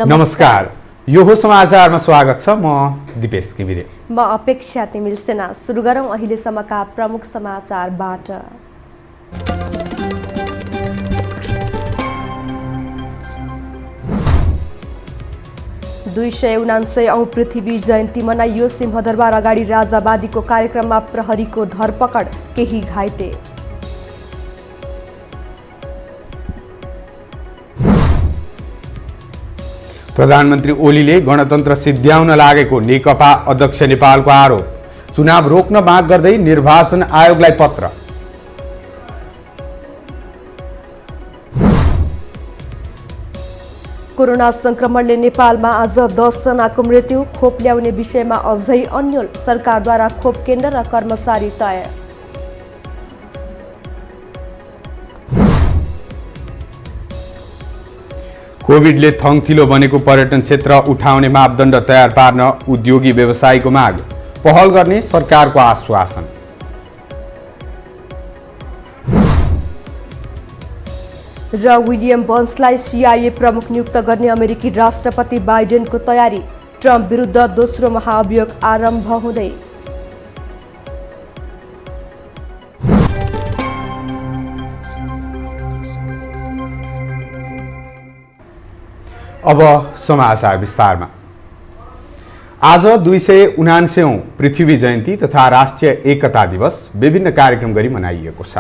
नमस्कार। यो हो समाचारमा स्वागत छ। म दिपेश घिमिरे। म अपेक्षा तिमिल सेना। सुरु गरौँ अहिलेसम्मका प्रमुख समाचारबाट। 279 औं पृथ्वी जयन्ती मनाइयो। सिंहदरबार अगाडि राजावादीको कार्यक्रममा प्रहरीको धरपकड, केही घाइते। प्रधानमन्त्री ओलीले गणतन्त्र सिद्ध्याउन लागेको नेकपा अध्यक्ष नेपालको आरोप। चुनाव रोक्न माग गर्दै निर्वाचन आयोगलाई पत्र। कोरोना संक्रमणले नेपालमा आज 10 जनाको मृत्यु। खोप ल्याउने विषयमा अझै अन्यल। सरकारद्वारा खोप केन्द्र र कर्मचारी तय। कोभिडले थङथिलो बनेको पर्यटन क्षेत्र उठाउने मापदण्ड तयार पार्न उद्योगी व्यवसायीको माग। पहल गर्ने सरकारको आश्वासन। र विलियम बर्न्सलाई CIA प्रमुख नियुक्त गर्ने अमेरिकी राष्ट्रपति बाइडेनको तयारी। ट्रम्प विरुद्ध दोस्रो महाअभियोग आरम्भ हुँदै। अब समाचार विस्तारमा। आज 279 औं पृथ्वी जयन्ती तथा राष्ट्रिय एकता दिवस विभिन्न कार्यक्रम गरी मनाइएको छ।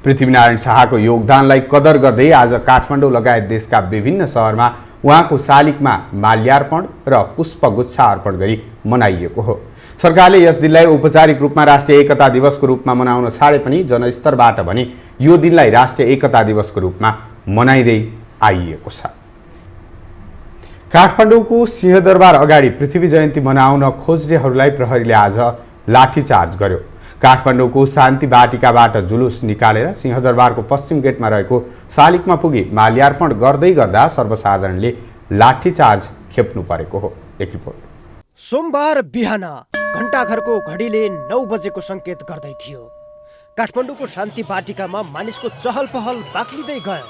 पृथ्वीनारायण शाहको योगदानलाई कदर गर्दै आज काठमाडौँ लगायत देशका विभिन्न शहरमा उहाँको शालिगमा माल्यार्पण र पुष्पगुच्छा अर्पण गरी मनाइएको हो। सरकारले यस दिनलाई औपचारिक रूपमा राष्ट्रिय एकता दिवसको रूपमा मनाउन छाडे पनि जनस्तरबाट भने यो दिनलाई राष्ट्रिय एकता दिवसको रूपमा मनाइँदै आइएको छ। काठमाडौँको सिंहदरबार अगाडि पृथ्वी जयन्ती मनाउन खोज्नेहरूलाई प्रहरीले आज लाठीचार्ज गर्यो। काठमाडौँको शान्ति बाटिकाबाट जुलुस निकालेर सिंहदरबारको पश्चिम गेटमा रहेको शालिगमा पुगी माल्यार्पण गर्दै गर्दा सर्वसाधारणले लाठीचार्ज खेप्नु परेको हो। एक रिपोर्ट। सोमबार बिहान घण्टाघरको घडीले 9 बजेको सङ्केत गर्दै थियो। काठमाडौँको शान्ति बाटिकामा मानिसको चहल पहल बाक्लिँदै गयो।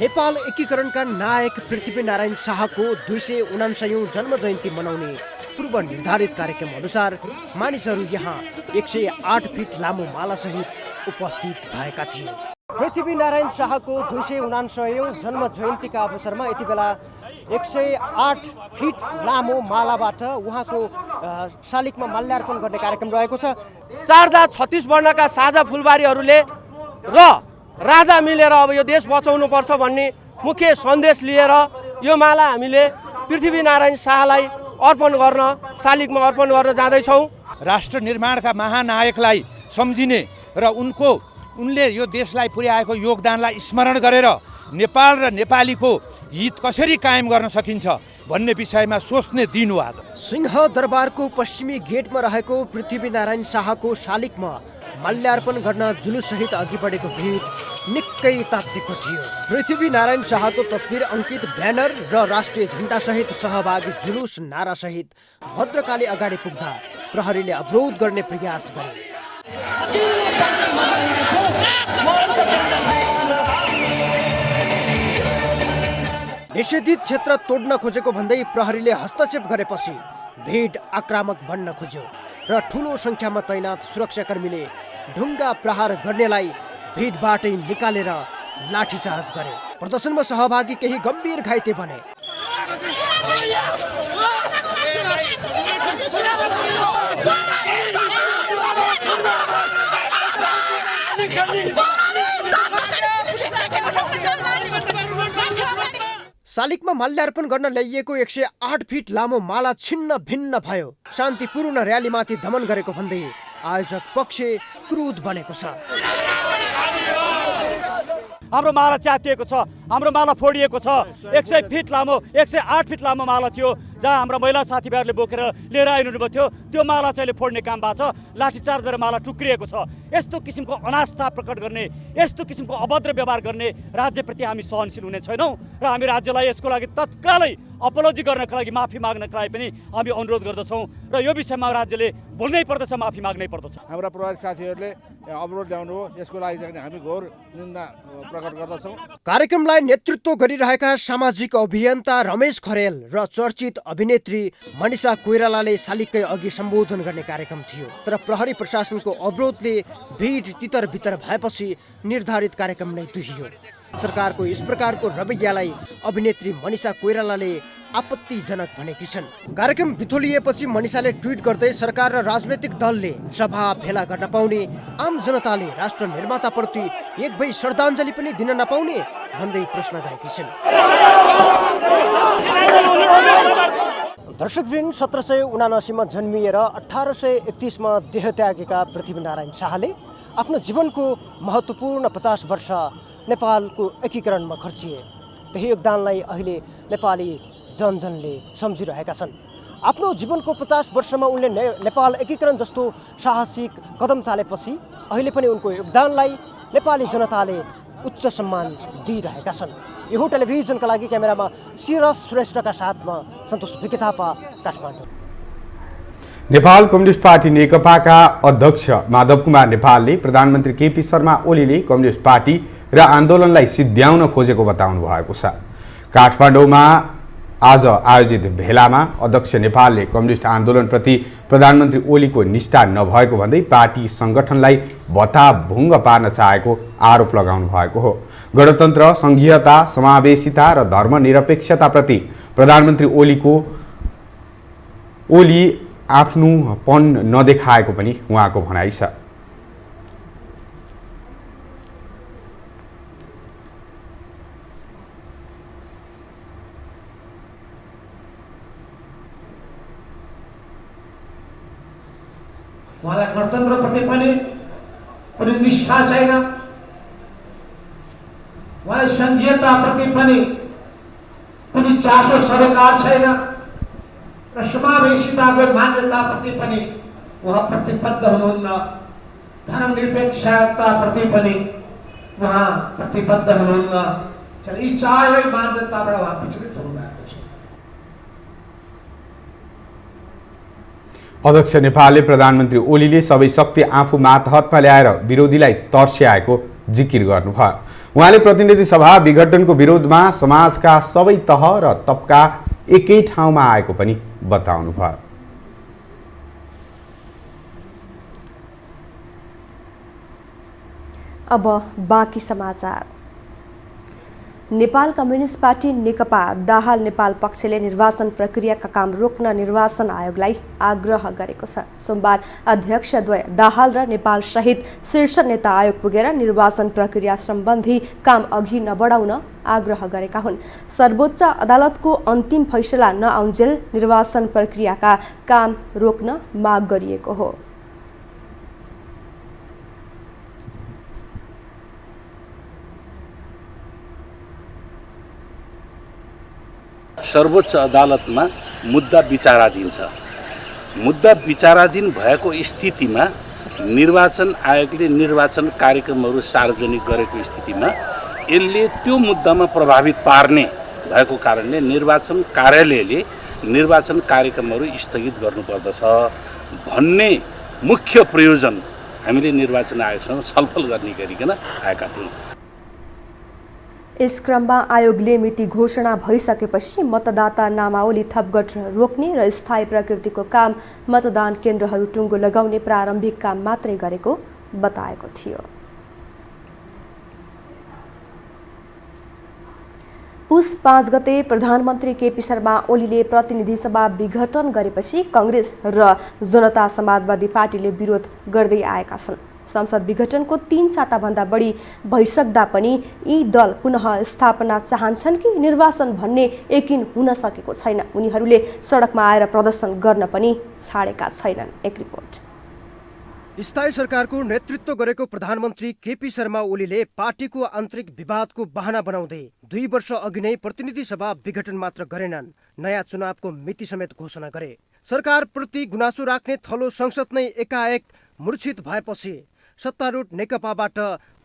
नेपाल एकीकरणका नायक पृथ्वीनारायण शाहको 279औं जन्म जयन्ती मनाउने पूर्व निर्धारित कार्यक्रम अनुसार मानिसहरू यहाँ 108 फिट लामो मालासहित उपस्थित भएका थिए। पृथ्वीनारायण शाहको 279औं जन्म जयन्तीका अवसरमा यति बेला 108 फिट लामो मालाबाट उहाँको शालिगमा माल्यार्पण गर्ने कार्यक्रम रहेको छ। 436 वर्णका साझा फुलबारीहरूले र राजा मिलेर अब यो देश बचाउनु पर्छ भन्ने मुख्य सन्देश लिएर यो माला हामीले पृथ्वीनारायण शाहलाई अर्पण गर्न शालिगमा अर्पण गर्न जाँदैछौँ। राष्ट्र निर्माणका महानायकलाई सम्झिने र उनले यो देशलाई पुर्याएको योगदानलाई स्मरण गरेर नेपाल र नेपालीको हित कसरी कायम गर्न सकिन्छ भन्ने विषयमा सोच्ने दिन हो आज। सिंहदरबारको पश्चिमी गेटमा रहेको पृथ्वीनारायण शाहको शालिगमा माल्यार्पण गर्न जुलुससहित अघि बढेको भिड निकै तात्तिएको थियो। पृथ्वीनारायण शाहको तस्बिर अङ्कित ब्यानर र राष्ट्रिय झण्डासहित सहभागी जुलुस नारासहित भद्रकाली अगाडि पुग्दा प्रहरीले अवरोध गर्ने प्रयास गरे। निषेधित क्षेत्र तोड्न खोजेको भन्दै प्रहरीले हस्तक्षेप गरेपछि भिड आक्रामक बन्न खोज्यो र ठुलो सङ्ख्यामा तैनात सुरक्षाकर्मीले ढुङ्गा प्रहार गर्नेलाई भिडबाटै निकालेर लाठीचार्ज गरे। प्रदर्शनमा सहभागी केही गम्भीर घाइते बने। शालिगमा माल्यार्पण गर्न ल्याइएको 108 फिट लामो माला छिन्न भिन्न भयो। शान्तिपूर्ण र्यालीमाथि दमन गरेको भन्दै आयोजक पक्ष क्रुद्ध बनेको छ। हाम्रो माला च्यातिएको छ, हाम्रो माला फोडिएको छ। 100 फिट लामो 108 फिट लामो माला थियो जहाँ हाम्रा महिला साथीभाइहरूले बोकेर लिएर आइनुभएको थियो। त्यो माला चाहिँ फोड्ने काम भएको छ। लाठीचार्ज गरेर माला टुक्रिएको छ। यस्तो किसिमको अनास्था प्रकट गर्ने, यस्तो किसिमको अभद्र व्यवहार गर्ने राज्यप्रति हामी सहनशील हुने छैनौँ र हामी राज्यलाई यसको लागि तत्कालै अपोलोजी गर्नका लागि माफी माग्नका लागि पनि हामी अनुरोध गर्दछौँ र यो विषयमा राज्यले बोल्नै पर्दछ, माफी माग्नै पर्दछ। हाम्रा प्रहरी साथीहरूले अवरोध ल्याउनु हो, यसको लागि हामी घोर निन्दा प्रकट गर्दछौँ। कार्यक्रमलाई जनतालाई नेतृत्व गरिरहेका सामाजिक अभियन्ता रमेश खरेल र चर्चित अभिनेत्री मनिषा कोइरालाले शालिगकै अघि सम्बोधन गर्ने कार्यक्रम थियो। तर प्रहरी प्रशासनको अवरोधले भिड तितर बितर भएपछि निर्धारित कार्यक्रम नै दुहियो। सरकारको यस प्रकारको रवैयालाई अभिनेत्री मनिषा कोइरालाले आपत्तिजनक भनेकी छन्। कार्यक्रम बिथोलिएपछि मनिषाले ट्विट गर्दै सरकार र राजनैतिक दलले सभा भेला गर्न पाउने, आम जनताले राष्ट्र निर्माताप्रति एक भई श्रद्धाञ्जली पनि दिन नपाउने भन्दै प्रश्न गरेकी छिन्। दर्शकवृन्द, 1779 जन्मिएर 1831 मा देह त्यागेका पृथ्वीनारायण शाहले आफ्नो जीवनको महत्त्वपूर्ण 50 वर्ष नेपालको एकीकरणमा खर्चिए। त्यही योगदानलाई अहिले नेपाली जनजनले सम्झिरहेका छन्। आफ्नो जीवनको 50 वर्षमा उनले नेपाल एकीकरण जस्तो साहसिक कदम चालेपछि अहिले पनि उनको योगदानलाई नेपाली जनताले उच्च सम्मान दिइरहेका छन्। यो टेलिभिजनका लागि क्यामेरामा सिरस श्रेष्ठका साथमा सन्तोष विकेतापा, काठमाडौँ। नेपाल कम्युनिस्ट पार्टी नेकपाका अध्यक्ष माधव कुमार नेपालले प्रधानमन्त्री केपी शर्मा ओलीले कम्युनिस्ट पार्टी र आन्दोलनलाई सिद्ध्याउन खोजेको बताउनु भएको छ। काठमाडौँमा आज आयोजित भेलामा अध्यक्ष नेपालले कम्युनिस्ट आन्दोलनप्रति प्रधानमन्त्री ओलीको निष्ठा नभएको भन्दै पार्टी सङ्गठनलाई भत्ताभुङ्ग पार्न चाहेको आरोप लगाउनु भएको हो। गणतन्त्र, सङ्घीयता, समावेशिता र धर्मनिरपेक्षताप्रति प्रधानमन्त्री ओली आफ्नोपन नदेखाएको पनि उहाँको भनाइ छ। उहाँलाई गणतन्त्रप्रति पनि कुनै निष्ठा छैन, उहाँलाई सङ्घीयताप्रति पनि कुनै चासो सरोकार छैन र समावेशिताको मान्यताप्रति पनि उहाँ प्रतिबद्ध हुनुहुन्न, धर्मनिरपेक्षताप्रति पनि उहाँ प्रतिबद्ध हुनुहुन्न। यी चारवटै मान्यताबाट उहाँ विचलित हुनुभएको छ। अध्यक्ष नेपालले प्रधानमन्त्री ओलीले सबै शक्ति आफू मातहतमा ल्याएर विरोधीलाई तर्स्याएको जिकिर गर्नुभयो। उहाँले प्रतिनिधि सभा विघटनको विरोधमा समाजका सबै तह र तबका एकै ठाउँमा आएको पनि बताउनुभयो। अब बाँकी समाचार। नेपाल कम्युनिस्ट पार्टी नेकपा दाहाल नेपाल पक्षले निर्वाचन प्रक्रियाका काम रोक्न निर्वाचन आयोगलाई आग्रह गरेको छ। सोमबार अध्यक्षद्वय दाहाल र नेपाल सहित शीर्ष नेता आयोग पुगेर निर्वाचन प्रक्रिया सम्बन्धी काम अघि नबढाउन आग्रह गरेका हुन्। सर्वोच्च अदालतको अन्तिम फैसला नआउन्जेल निर्वाचन प्रक्रियाका काम रोक्न माग गरिएको हो। सर्वोच्च अदालतमा मुद्दा विचाराधीन छ। मुद्दा विचाराधीन भएको स्थितिमा निर्वाचन आयोगले निर्वाचन कार्यक्रमहरू सार्वजनिक गरेको स्थितिमा यसले त्यो मुद्दामा प्रभावित पार्ने भएको कारणले निर्वाचन कार्यालयले निर्वाचन कार्यक्रमहरू स्थगित गर्नुपर्दछ भन्ने मुख्य प्रयोजन हामीले निर्वाचन आयोगसँग छलफल गर्ने गरिकन आएका थियौँ। यस क्रममा आयोगले मिति घोषणा भइसकेपछि मतदाता नामावली थपगठ रोक्ने र स्थायी प्रकृतिको काम मतदान केन्द्रहरू टुङ्गो लगाउने प्रारम्भिक काम मात्रै गरेको बताएको थियो। पुस 5 गते प्रधानमन्त्री केपी शर्मा ओलीले प्रतिनिधि सभा विघटन गरेपछि कांग्रेस र जनता समाजवादी पार्टीले विरोध गर्दै आएका छन्। संसद विघटनको 3 साताभन्दा बढी भइसक्दा पनि यी दल पुनः स्थापना चाहन्छन् कि निर्वाचन भन्ने यकिन हुन सकेको छैन। उनीहरूले सडकमा आएर प्रदर्शन गर्न पनि छाडेका छैनन्। एक रिपोर्ट। स्थायी सरकारको नेतृत्व गरेको प्रधानमन्त्री केपी शर्मा ओलीले पार्टीको आन्तरिक विवादको बहाना बनाउँदै 2 वर्ष अघि नै प्रतिनिधि सभा विघटन मात्र गरेनन्, नयाँ चुनावको मिति समेत घोषणा गरे। सरकारप्रति गुनासो राख्ने थलो संसद नै एकाएक मूर्छित भएपछि सत्तारूढ नेकपाबाट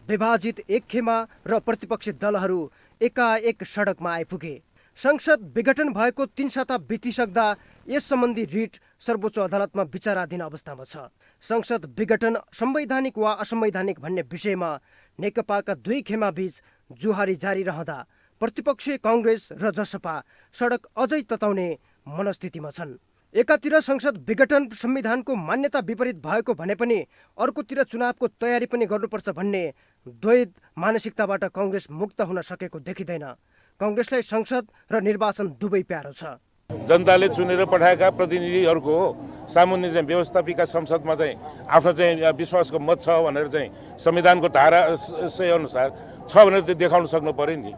विभाजित एकखेमा र प्रतिपक्षी दलहरू एकाएक सडकमा आइपुगे। संसद विघटन भएको 3 साता बितिसक्दा यस सम्बन्धी रिट सर्वोच्च अदालतमा विचाराधीन अवस्थामा छ। संसद विघटन संवैधानिक वा असंवैधानिक भन्ने विषयमा नेकपाका 2 खेमा बीच जुहारी जारी रहँदा प्रतिपक्षी कांग्रेस र जसपा सडक अझै तताउने मनस्थितिमा छन्। एकातिर संसद विघटन संविधानको मान्यता विपरीत भएको भने पनि अर्कोतिर चुनावको तयारी पनि गर्नुपर्छ भन्ने द्वैध मानसिकताबाट कांग्रेस मुक्त हुन सकेको देखिँदैन। कांग्रेसलाई संसद र निर्वाचन दुवै प्यारो छ। जनताले चुनेर पठाएका प्रतिनिधिहरूको सामुन्ने चाहिँ व्यवस्थापिका संसदमा चाहिँ आफ्नो चाहिँ विश्वासको मत छ भनेर चाहिँ संविधानको धारा सही अनुसार छ भनेर त्यो देखाउन सक्नु पर्यो नि।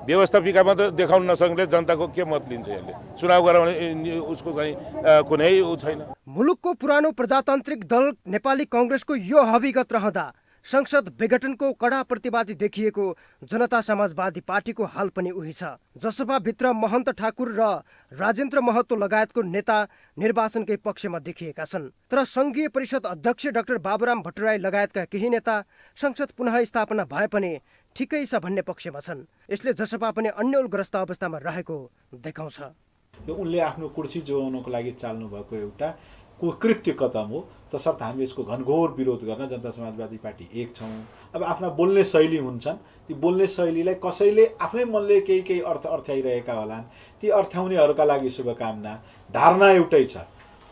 व्यवस्थापिकामा त देखाउन नसक्ने जनताको के मत लिन्छ? यसले चुनाव गराउने उसको चाहिँ कुनै छैन। मुलुकको पुरानो प्रजातान्त्रिक दल नेपाली कांग्रेसको यो हविगत रहँदा संसद विघटनको कडा प्रतिवादी देखिएको जनता समाजवादी पार्टीको हाल पनि उही छ। जसपा भित्र महन्त ठाकुर र राजेन्द्र महतो लगायतको नेता निर्वाचनकै पक्षमा देखिएका छन्। तर संघीय परिषद अध्यक्ष डाक्टर बाबुराम भट्टराई लगायतका केही नेता संसद पुनः स्थापना भए पनि ठिकै छ भन्ने पक्षमा छन्। यसले जसपा पनि अन्यलग्रस्त अवस्थामा रहेको देखाउँछ। उनले आफ्नो कुर्सी जोगाउनको लागि चाल्नु भएको एउटा कृत्य कदम हो। तसर्थ हामी यसको घनघोर विरोध गर्न जनता समाजवादी पार्टी एक छौँ। अब आफ्ना बोल्ने शैली हुन्छन्, ती बोल्ने शैलीलाई कसैले आफ्नै मनले केही अर्थ अर्थ्याइरहेका होलान्, ती अर्थ्याउनेहरूका लागि शुभकामना। धारणा एउटै छ,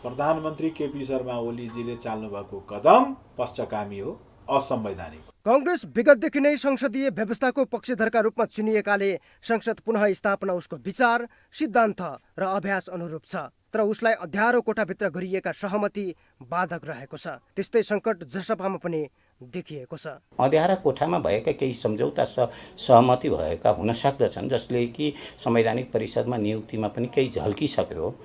प्रधानमन्त्री केपी शर्मा ओलीजीले चाल्नु भएको कदम पश्चकामी हो, असंवैधानिक। कांग्रेस विगतदेखि नै संसदीय व्यवस्थाको पक्षधरका रूपमा चुनिएकाले संसद पुनः स्थापना उसको विचार, सिद्धान्त र अभ्यास अनुरूप छ। तर उसलाई अध्यारो कोठाभित्र गरिएका सहमति बाधक रहेको छ। त्यस्तै सङ्कट जसपामा पनि देखिएको छ। अध्यारा कोठामा भएका केही सम्झौता सहमति भएका हुन सक्दछन्, जसले कि संवैधानिक परिषदमा नियुक्तिमा पनि केही झल्किसक्यो।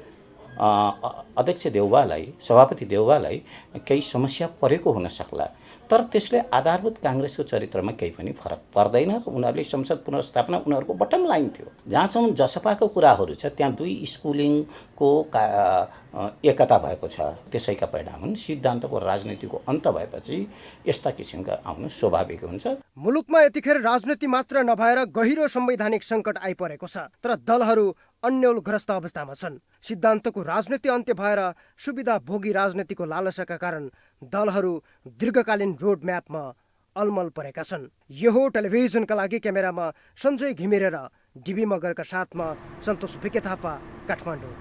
अध्यक्ष देउवालाई, सभापति देउवालाई केही समस्या परेको हुन सक्ला, तर त्यसले आधारभूत कांग्रेसको चरित्रमा केही पनि फरक पर्दैन। उनीहरूले संसद पुनर्स्थापना उनीहरूको बटम लाइन थियो। जहाँसम्म जसपाको कुराहरू छ त्यहाँ दुई स्कुलिङको एकता भएको छ। त्यसैका परिणाम हुन् सिद्धान्तको राजनीतिको अन्त भएपछि यस्ता किसिमका आउनु स्वाभाविक हुन्छ। मुलुकमा यतिखेर राजनीति मात्र नभएर गहिरो संवैधानिक सङ्कट आइपरेको छ। तर दलहरू अन्यलग्रस्त अवस्थामा छन्। सिद्धान्तको राजनीति अन्त्य भएर सुविधा भोगी राजनीतिको लालसाका कारण दलहरू दीर्घकालीन रोड म्यापमा अलमल परेका छन्। यो हो टेलिभिजनका लागि क्यामेरामा सञ्जय घिमिरे र डिबी मगरका साथमा सन्तोष विके थापा, काठमाडौँ।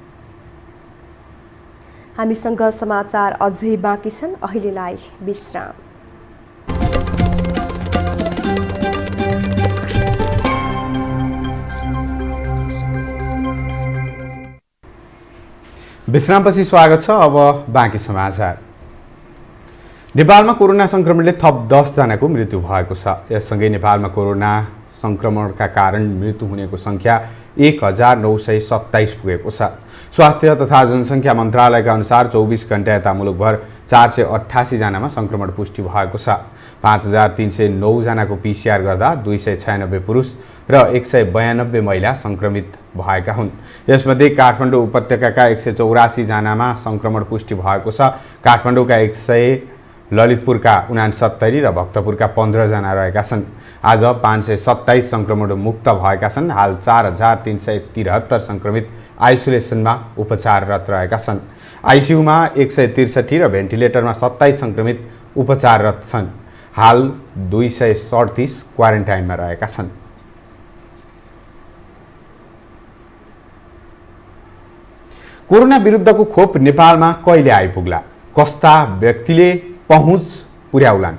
हामीसँग समाचार अझै बाँकी छन्, अहिलेलाई विश्राम। विश्रामपछि स्वागत छ। अब बाँकी समाचार। नेपालमा कोरोना संक्रमणले थप 10 जनाको मृत्यु भएको छ। यससँगै नेपालमा कोरोना संक्रमणका कारण मृत्यु हुनेको संख्या 1927 पुगेको छ। स्वास्थ्य तथा जनसङ्ख्या मन्त्रालयका अनुसार 24 घण्टा यता मुलुकभर 488 जनामा संक्रमण पुष्टि भएको छ। 5309 जनाको PCR गर्दा 296 पुरुष र 192 महिला संक्रमित भएका हुन्। यसमध्ये काठमाडौँ उपत्यकाका 184 जनामा संक्रमण पुष्टि भएको छ। काठमाडौँका 100, ललितपुरका 69 र भक्तपुरका 15 जना रहेका छन्। आज 527 संक्रमण मुक्त भएका छन्। हाल 4373 संक्रमित आइसोलेसनमा उपचाररत रहेका छन्। आइसियुमा 163 र भेन्टिलेटरमा 27 संक्रमित उपचाररत छन्। हाल 237 क्वारेन्टाइनमा रहेका छन्। कोरोना विरुद्धको खोप नेपालमा कहिले आइपुग्ला? कस्ता व्यक्तिले पहुँच पुर्याउलान्?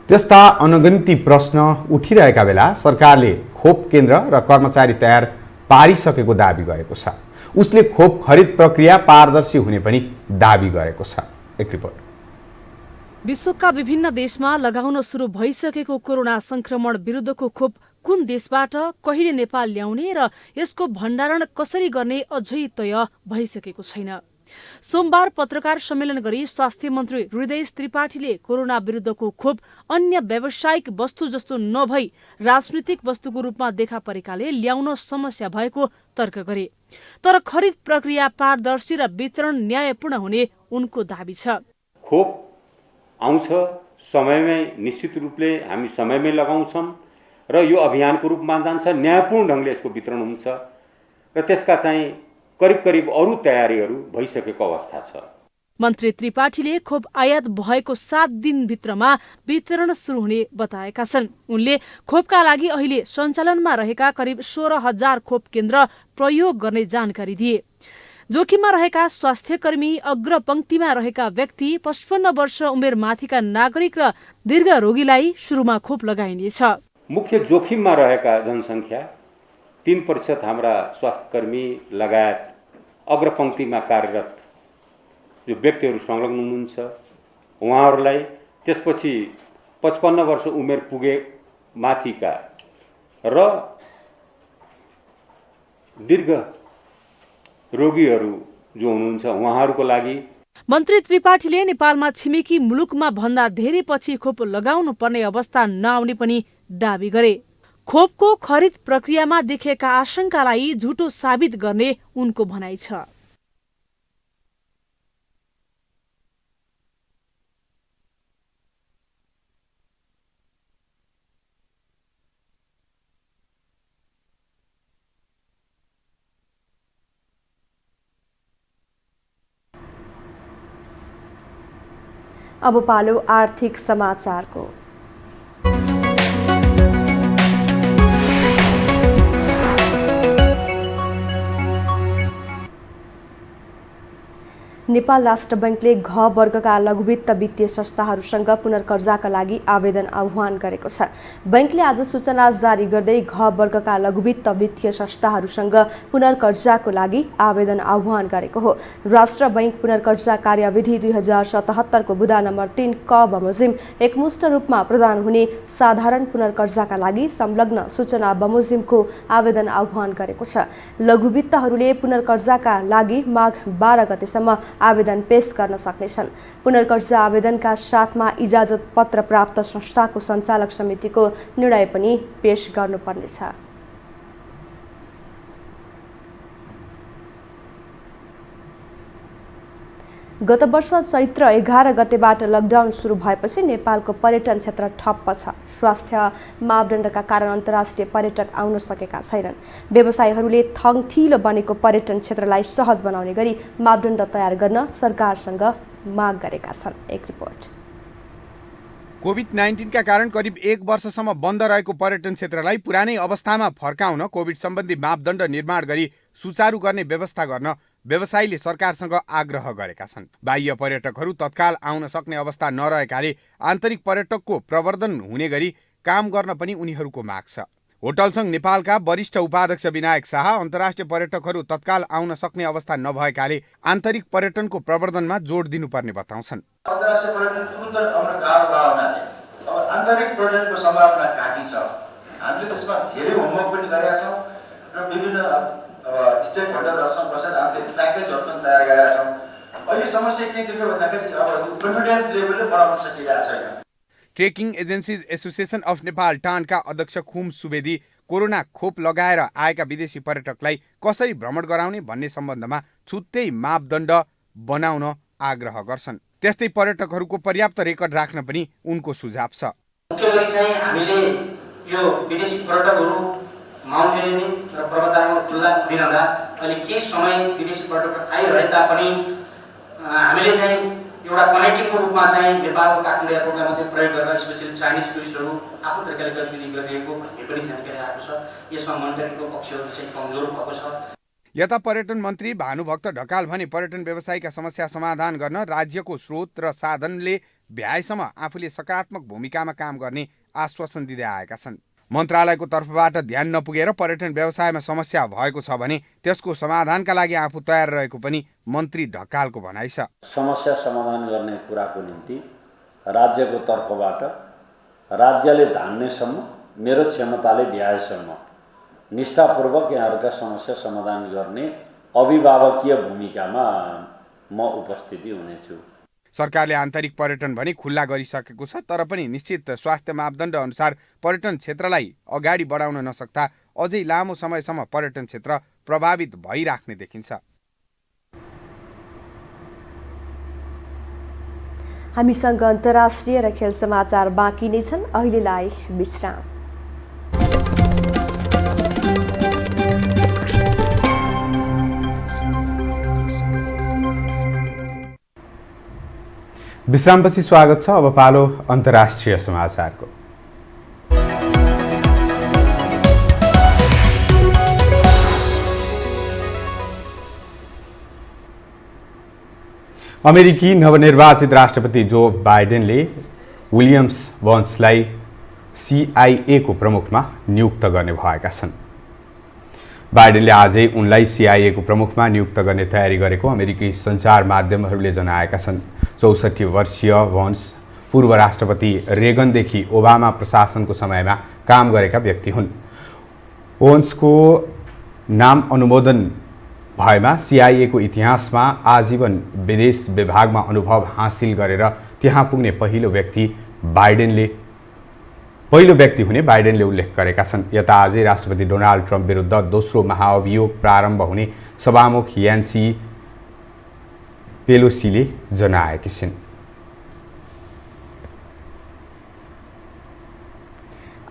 त्यस्ता अनगन्ती प्रश्न उठिरहेका बेला सरकारले खोप केन्द्र र कर्मचारी तयार पारिसकेको दाबी गरेको छ। उसले खोप खरिद प्रक्रिया पारदर्शी हुने पनि दाबी गरेको छ। एक रिपोर्ट। विश्वका विभिन्न देशमा लगाउन सुरु भइसकेको कोरोना संक्रमण विरुद्धको खोप कुन देशबाट कहिले नेपाल ल्याउने र यसको भण्डारण कसरी गर्ने अझै तय भइसकेको छैन। सोमबार पत्रकार सम्मेलन गरी स्वास्थ्य मन्त्री हृदय त्रिपाठीले कोरोना विरुद्धको खोप अन्य व्यावसायिक वस्तु जस्तो नभई राजनीतिक वस्तुको रूपमा देखा परेकाले ल्याउन समस्या भएको तर्क गरे। तर खरिद प्रक्रिया पारदर्शी र वितरण न्यायपूर्ण हुने उनको दाबी छ। खोप आउँछ समयमै, निश्चित रूपले हामी समयमै लगाउँछौँ र यो अभियानको रूपमा जान्छ। न्यायपूर्ण ढङ्गले यसको वितरण हुन्छ र त्यसका चाहिँ करिब अरू तयारीहरू भइसकेको अवस्था छ। मन्त्री त्रिपाठीले खोप आयात भएको 7 दिनभित्रमा वितरण सुरु हुने बताएका छन्। उनले खोपका लागि अहिले सञ्चालनमा रहेका करिब 16,000 खोप केन्द्र प्रयोग गर्ने जानकारी दिए। जोखिममा रहेका स्वास्थ्यकर्मी, अग्रपंक्तिमा रहेका व्यक्ति, 55 वर्ष उमेर माथिका नागरिक र दीर्घ रोगीलाई सुरुमा खोप लगाइनेछ। मुख्य जोखिममा रहेका जनसङ्ख्या 3% हाम्रा स्वास्थ्यकर्मी लगायत अग्रपंक्तिमा कार्यरत जो व्यक्तिहरू संलग्न हुनुहुन्छ उहाँहरूलाई, त्यसपछि 55 वर्ष उमेर पुगे माथिका र दीर्घ रोगीहरू जो हुनुहुन्छ उहाँहरूको लागि। मन्त्री त्रिपाठीले नेपालमा छिमेकी मुलुकमा भन्दा धेरै पछि खोप लगाउनु पर्ने अवस्था नआउने पनि दावी गरे। खोपको खरिद प्रक्रियामा देखिएका आशंकालाई झुटो साबित गर्ने उनको भनाइ छ। अब पालो आर्थिक समाचारको। नेपाल राष्ट्र बैंकले घ वर्गका लघुवित्त वित्तीय संस्थाहरूसँग पुनर्कर्जाका लागि आवेदन आह्वान गरेको छ। बैंकले आज सूचना जारी गर्दै घ वर्गका लघुवित्त वित्तीय संस्थाहरूसँग पुनर्कर्जाको लागि आवेदन आह्वान गरेको हो। राष्ट्र बैंक पुनर्कर्जा कार्यविधि 2077 को बुँदा नम्बर 3 क बमोजिम एकमुष्ट रूपमा प्रदान हुने साधारण पुनर्कर्जाका लागि संलग्न सूचना बमोजिमको आवेदन आह्वान गरेको छ। लघुवित्तहरूले पुनर्कर्जाका लागि माघ 12 गतेसम्म आवेदन पेश गर्न सक्नेछन्। पुनर्कर्जा आवेदनका साथमा इजाजत पत्र प्राप्त संस्थाको सञ्चालक समितिको निर्णय पनि पेश गर्नुपर्नेछ। गत वर्ष चैत्र 11 गतेबाट लकडाउन सुरु भएपछि नेपालको पर्यटन क्षेत्र ठप्प छ। स्वास्थ्य मापदण्डका कारण अन्तर्राष्ट्रिय पर्यटक आउन सकेका छैनन्। व्यवसायीहरूले थङथिलो बनेको पर्यटन क्षेत्रलाई सहज बनाउने गरी मापदण्ड तयार गर्न सरकारसँग माग गरेका छन्। एक रिपोर्ट। कोभिड-19 का कारण करिब 1 वर्षसम्म बन्द रहेको पर्यटन क्षेत्रलाई पुरानै अवस्थामा फर्काउन कोभिड सम्बन्धी मापदण्ड निर्माण गरी सुचारू गर्ने व्यवस्था गर्न व्यवसायीले सरकारसँग आग्रह गरेका छन्। बाह्य पर्यटकहरू तत्काल आउन सक्ने अवस्था नरहेकाले आन्तरिक पर्यटकको प्रवर्धन हुने गरी काम गर्न पनि उनीहरूको माग छ। होटल संघ नेपालका वरिष्ठ उपाध्यक्ष विनायक शाह अन्तर्राष्ट्रिय पर्यटकहरू तत्काल आउन सक्ने अवस्था नभएकाले आन्तरिक पर्यटनको प्रवर्धनमा जोड दिनुपर्ने बताउँछन्। अन्तर्राष्ट्रिय पर्यटन तुरुन्त आउन गाह्रो भयो हुनाले अब आन्तरिक पर्यटनको सम्भावना घाटी छ। हामीले त्यसमा धेरै होमवर्क पनि गरेका छौँ र विभिन्न स्टेक होल्डरहरूसँग बसेर हामीले प्याकेजहरू पनि तयार गरेका छौँ। अहिले समस्या के देख्यो भन्दाखेरि अब कन्फिडेन्स लेभलले बढाउन सकिरहेको छैन। Trekking agencies association of Nepal टानका अध्यक्ष खुम सुवेदी कोरोना खोप लगाएर आएका विदेशी पर्यटकलाई कसरी भ्रमण गराउने भन्ने सम्बन्धमा छुट्टै मापदण्ड बनाउन आग्रह गर्छन्। त्यस्तै पर्यटकहरूको पर्याप्त रेकर्ड राख्न पनि उनको सुझाव छ। मुख्य गरी चाहिँ हामीले यो विदेशी पर्यटकहरू माउन्ट एलिनी र पर्वतारोहण खुल्ला हुँदा अहिले केही समय विदेशी पर्यटक आइरहे तापनि हामीले चाहिँ एउटा कनेक्टिङको रूपमा चाहिँ नेपालको काठमाडौँ एयरपोर्टलाई मात्रै प्रयोग गरेर स्पेशली चाइनिज टुरिस्टहरू आफ्नो तरिकाले गतिविधि गरिरहेको भन्ने पनि जानकारी आएको छ। यसमा मोनिटरिङको पक्षहरू चाहिँ कमजोर भएको छ। यता पर्यटन मन्त्री भानुभक्त ढकाल भने पर्यटन व्यवसायका समस्या समाधान गर्न राज्यको स्रोत र साधनले भ्याएसम्म आफूले सकारात्मक भूमिकामा काम गर्ने आश्वासन दिँदै आएका छन्। मन्त्रालयको तर्फबाट ध्यान नपुगेर पर्यटन व्यवसायमा समस्या भएको छ भने त्यसको समाधानका लागि आफू तयार रहेको पनि मन्त्री ढकालको भनाइ छ। समस्या समाधान गर्ने कुराको निम्ति राज्यको तर्फबाट राज्यले धान्नेसम्म मेरो क्षमताले भ्याएसम्म निष्ठापूर्वक यहाँहरूका समस्या समाधान गर्ने अभिभावकीय भूमिकामा म उपस्थिति हुनेछु। सरकारले आन्तरिक पर्यटन भने खुल्ला गरिसकेको छ, तर पनि निश्चित स्वास्थ्य मापदण्ड अनुसार पर्यटन क्षेत्रलाई अगाडि बढाउन नसक्दा अझै लामो समयसम्म पर्यटन क्षेत्र प्रभावित भइराख्ने देखिन्छ। हामीसँग अन्तर्राष्ट्रिय र खेल समाचार बाँकी नै छन्। अहिलेलाई विश्राम। विश्रामपछि स्वागत छ। अब पालो अन्तर्राष्ट्रिय समाचारको। अमेरिकी नवनिर्वाचित राष्ट्रपति जो बाइडेनले विलियम्स वन्सलाई CIA को प्रमुखमा नियुक्त गर्ने भएका छन्। बाइडेनले आजै उनलाई CIA को प्रमुखमा नियुक्त गर्ने तयारी गरेको अमेरिकी सञ्चार माध्यमहरूले जनाएका छन्। 64 वर्षीय वन्स पूर्व राष्ट्रपति रेगनदेखि ओबामा प्रशासनको समयमा काम गरेका व्यक्ति हुन्। वन्सको नाम अनुमोदन भएमा CIA को इतिहासमा आजीवन विदेश विभागमा अनुभव हासिल गरेर त्यहाँ पुग्ने पहिलो व्यक्ति हुने बाइडेनले उल्लेख गरेका छन्। यता आजै राष्ट्रपति डोनाल्ड ट्रम्प विरुद्ध दोस्रो महाअभियोग प्रारम्भ हुने सभामुख यान्सी पेलोसीले जनाएकी छिन्।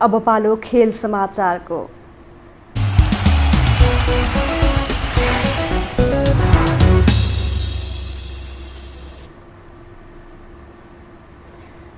अब पालो खेल समाचारको।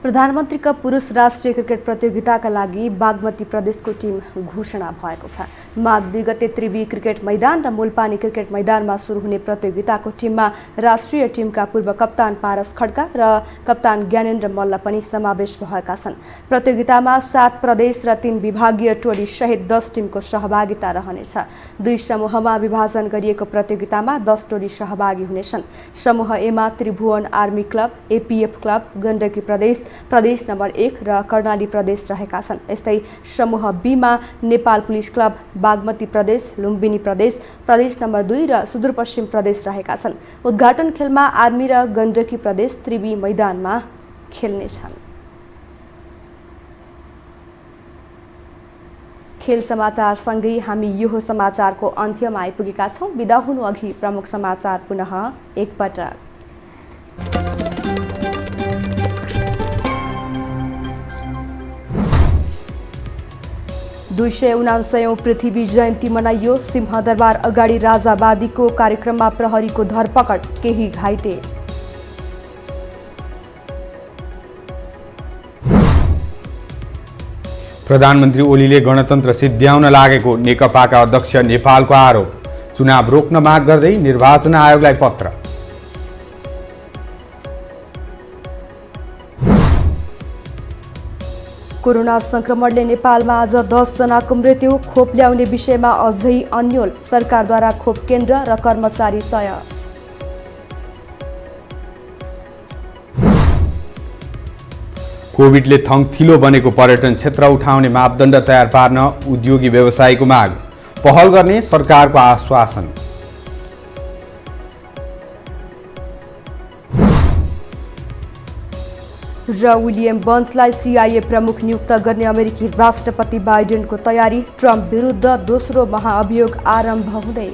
प्रधानमन्त्रीका पुरुष राष्ट्रिय क्रिकेट प्रतियोगिताका लागि बागमती प्रदेशको टिम घोषणा भएको छ। माघ 2 गते त्रिवी क्रिकेट मैदान र मूलपानी क्रिकेट मैदानमा सुरु हुने प्रतियोगिताको टिममा राष्ट्रिय टिमका पूर्व कप्तान पारस खड्का र कप्तान ज्ञानेन्द्र मल्ल पनि समावेश भएका छन्। प्रतियोगितामा 7 प्रदेश र 3 विभागीय टोली सहित 10 टिमको सहभागिता रहनेछ। 2 समूहमा विभाजन गरिएको प्रतियोगितामा 10 टोली सहभागी हुनेछन्। समूह ए मा Tribhuvan army club, APF club, Gandaki प्रदेश नम्बर 1 र कर्णाली प्रदेश रहेका छन्। यस्तै समूह बी मा नेपाल पुलिस क्लब, बागमती प्रदेश, लुम्बिनी प्रदेश, प्रदेश नम्बर 2 र सुदूरपश्चिम प्रदेश रहेका छन्। उद्घाटन खेलमा आर्मी र गण्डकी प्रदेश त्रिवी मैदानमा खेल्नेछन्। खेल समाचार सँगै हामी यो समाचारको अन्त्यमा आइपुगेका छौं। बिदा हुनु अघि प्रमुख समाचार पुनः एकपटक। 279औं पृथ्वी जयन्ती मनाइयो। सिंहदरबार अगाडि राजावादीको कार्यक्रममा प्रहरीको धरपकड, केही घाइते। प्रधानमन्त्री ओलीले गणतन्त्र सिद्ध्याउन लागेको नेकपाका अध्यक्ष नेपालको आरोप। चुनाव रोक्न माग गर्दै निर्वाचन आयोगलाई पत्र। कोरोना संक्रमणले नेपालमा आज 10 जनाको मृत्यु। खोप ल्याउने विषयमा अझै अन्यल। सरकारद्वारा खोप केन्द्र र कर्मचारी तय। कोभिडले थङथिलो बनेको पर्यटन क्षेत्र उठाउने मापदण्ड तयार पार्न उद्योगी व्यवसायीको माग। पहल गर्ने सरकारको आश्वासन। र विलियम वन्सलाई CIA प्रमुख नियुक्त गर्ने अमेरिकी राष्ट्रपति बाइडेनको तयारी। ट्रम्प विरुद्ध दोस्रो महाअभियोग आरम्भ हुँदै।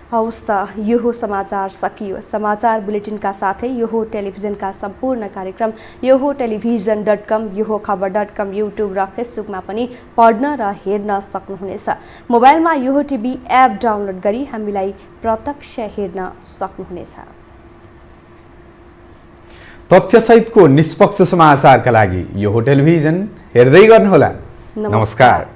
हवस् त यो समाचार सकियो। समाचार बुलेटिनका साथै यो टेलिभिजनका सम्पूर्ण कार्यक्रम यो टेलिभिजन.com, यो खबर.com, युट्युब र फेसबुकमा पनि पढ्न र हेर्न सक्नुहुनेछ। मोबाइलमा यो टिभी एप डाउनलोड गरी हामीलाई प्रत्यक्ष हेर्न सक्नुहुनेछ। तथ्यसहितको निष्पक्ष समाचारका लागि यो टेलिभिजन हेर्दै गर्नुहोला। नमस्कार।